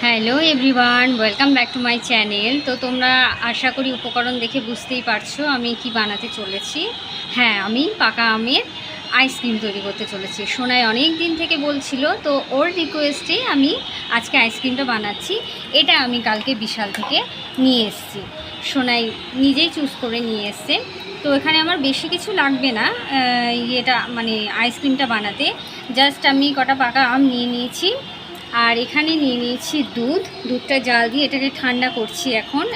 Hello everyone, welcome back to my channel. তো তোমরা আশা করি উপকরণ দেখে বুঝতেই পারছো আমি কি বানাতে চলেছি। হ্যাঁ, আমি পাকা আমের আইসক্রিম তৈরি করতে চলেছি। সোনাই অনেক দিন থেকে বলছিল, তো ওর রিকোয়েস্টে আমি আজকে আইসক্রিমটা বানাচ্ছি। এটা আমি কালকে বিশাল থেকে নিয়ে এসেছি। সোনাই নিজেই চুজ করে নিয়ে এসছে। তো এখানে আমার বেশি কিছু লাগবে না এটা মানে আইসক্রিমটা বানাতে। জাস্ট আমি কটা পাকা আম নিয়ে নিয়েছি, আর এখানে নিয়ে নিয়েছি দুধটা জাল দিয়ে এটাকে ঠান্ডা করছি।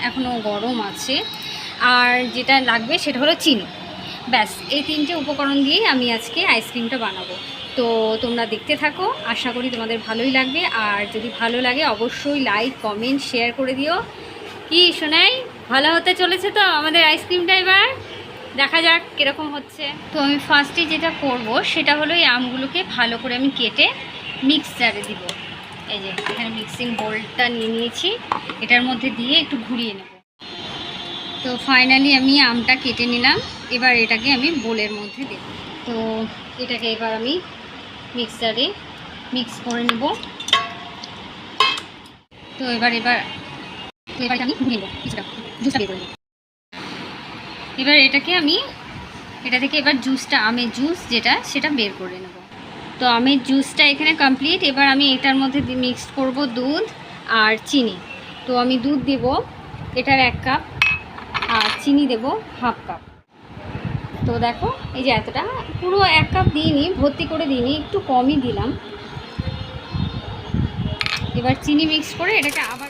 এখনও গরম আছে। আর যেটা লাগবে সেটা হলো চিনি। ব্যাস, এই তিনটে উপকরণ দিয়েই আমি আজকে আইসক্রিমটা বানাবো। তো তোমরা দেখতে থাকো, আশা করি তোমাদের ভালোই লাগবে। আর যদি ভালো লাগে অবশ্যই লাইক, কমেন্ট, শেয়ার করে দিও। কি শোনাই, ভালো হতে চলেছে তো আমাদের আইসক্রিমটা। এবার দেখা যাক কীরকম হচ্ছে। তো আমি ফার্স্টে যেটা করব সেটা হলো এই আমগুলোকে ভালো করে আমি কেটে মিক্সচারে দিব। এই যে এখানে মিক্সিং বোলটা নিয়ে নিয়েছি, এটার মধ্যে দিয়ে একটু ঘুরিয়ে নেব। তো ফাইনালি আমি আমটা কেটে নিলাম। এবার এটাকে আমি বোলের মধ্যে দেব। তো এটাকে এবার আমি মিক্সারে মিক্স করে নেব। তো এবার আমি ঘুরিয়ে নেব, কিছুটা জুসটা বের করে নেব। এবার এটাকে আমি এটা থেকে এবার জুসটা, আমের জুস যেটা সেটা বের করে নেব। তো আমের জুসটা এখানে কমপ্লিট। এবার আমি এটার মধ্যে মিক্সড করব দুধ আর চিনি। তো আমি দুধ দেব এটার 1 কাপ, আর চিনি দেব 1/2 কাপ। তো দেখো এই যে এতটা, পুরো 1 কাপ দিইনি, ভর্তি করে দিইনি, একটু কমই দিলাম। এবার চিনি মিক্স করে এটাকে আবার,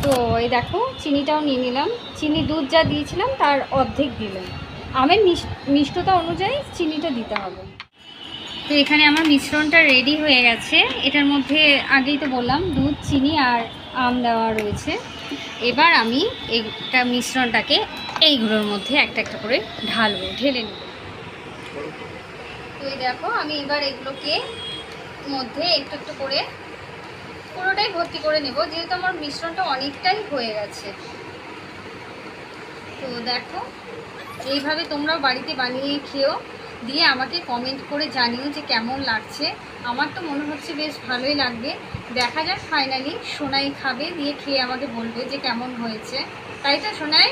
তো এই দেখো চিনিটাও নিয়ে নিলাম। চিনি দুধ যা দিয়েছিলাম তার অর্ধেক দিলাম। আমের মিষ্টতা অনুযায়ী চিনিটা দিতে হবে। তো এখানে আমার মিশ্রণটা রেডি হয়ে গেছে। এটার মধ্যে আগেই তো বললাম দুধ, চিনি আর আম দেওয়া রয়েছে। এবার আমি এইটা মিশ্রণটাকে এইগুলোর মধ্যে একটা একটা করে ঢেলে নেব। তো এই দেখো আমি এবার এগুলোকে মধ্যে একটু একটু করে পুরোটাই ভর্তি করে নেব, যেহেতু আমার মিশ্রণটা অনেকটাই হয়ে গেছে। তো দেখো এইভাবে তোমরাও বাড়িতে বানিয়ে খেও, দিয়ে আমাকে কমেন্ট করে জানিও যে কেমন লাগছে। আমার তো মনে হচ্ছে বেশ ভালোই লাগবে। দেখা যাক ফাইনালি সোনাই খাবে, দিয়ে খেয়ে আমাকে বলবে যে কেমন হয়েছে। তাই তো সোনাই?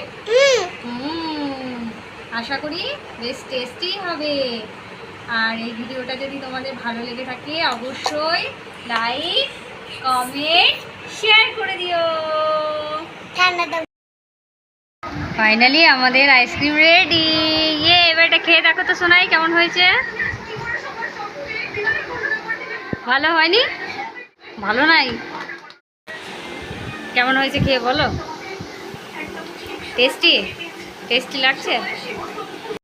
আশা করি বেশ টেস্টি হবে। আর এই ভিডিওটা যদি তোমাদের ভালো লেগে থাকে অবশ্যই লাইক, কমেন্ট, শেয়ার করে দিও। ফাইনালি আমাদের আইসক্রিম রেডি। এবার এটা খেয়ে দেখো তো সোনাই কেমন হয়েছে। ভালো হয়নি? ভালো নাই? কেমন হয়েছে খেয়ে বলো। টেস্টি লাগছে?